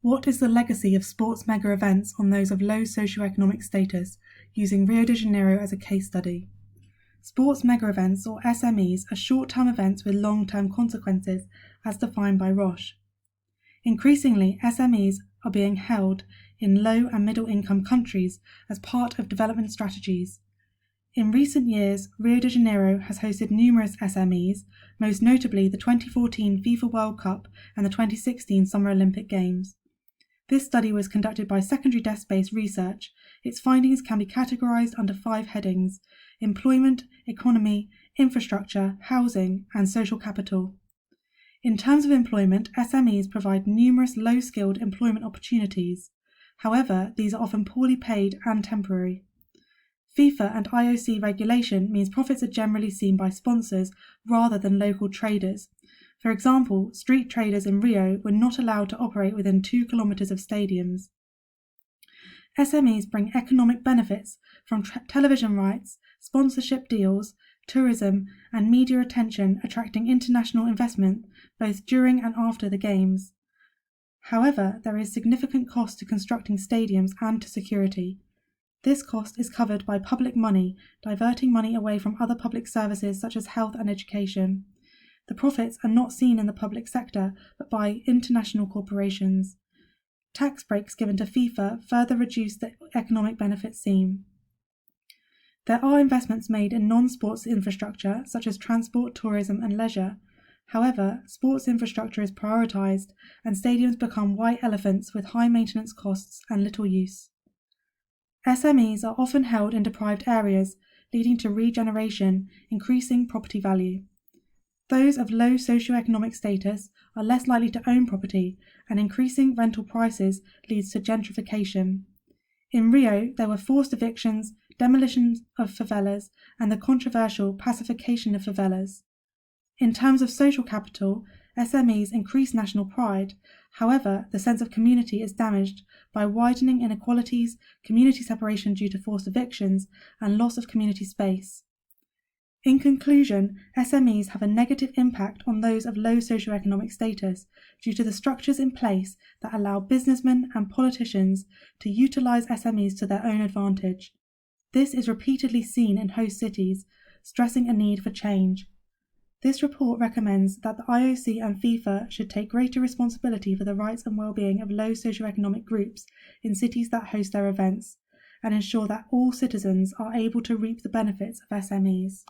What is the legacy of sports mega events on those of low socioeconomic status, using Rio de Janeiro as a case study? Sports mega events, or SMEs, are short-term events with long-term consequences, as defined by Roche. Increasingly, SMEs are being held in low and middle-income countries as part of development strategies. In recent years, Rio de Janeiro has hosted numerous SMEs, most notably the 2014 FIFA World Cup and the 2016 Summer Olympic Games. This study was conducted by secondary desk-based research. Its findings can be categorized under 5 headings: employment, economy, infrastructure, housing, and social capital. In terms of employment, SMEs provide numerous low-skilled employment opportunities. However, these are often poorly paid and temporary. FIFA and IOC regulation means profits are generally seen by sponsors rather than local traders. For example, street traders in Rio were not allowed to operate within 2 kilometers of stadiums. SMEs bring economic benefits from television rights, sponsorship deals, tourism, and media attention, attracting international investment both during and after the Games. However, there is significant cost to constructing stadiums and to security. This cost is covered by public money, diverting money away from other public services such as health and education. The profits are not seen in the public sector, but by international corporations. Tax breaks given to FIFA further reduce the economic benefits seen. There are investments made in non-sports infrastructure, such as transport, tourism, and leisure. However, sports infrastructure is prioritised, and stadiums become white elephants with high maintenance costs and little use. SMEs are often held in deprived areas, leading to regeneration, increasing property value. Those of low socioeconomic status are less likely to own property, and increasing rental prices leads to gentrification. In Rio, there were forced evictions, demolitions of favelas, and the controversial pacification of favelas. In terms of social capital, SMEs increase national pride. However, the sense of community is damaged by widening inequalities, community separation due to forced evictions, and loss of community space. In conclusion, SMEs have a negative impact on those of low socioeconomic status due to the structures in place that allow businessmen and politicians to utilize SMEs to their own advantage. This is repeatedly seen in host cities, stressing a need for change. This report recommends that the IOC and FIFA should take greater responsibility for the rights and well-being of low socioeconomic groups in cities that host their events, and ensure that all citizens are able to reap the benefits of SMEs.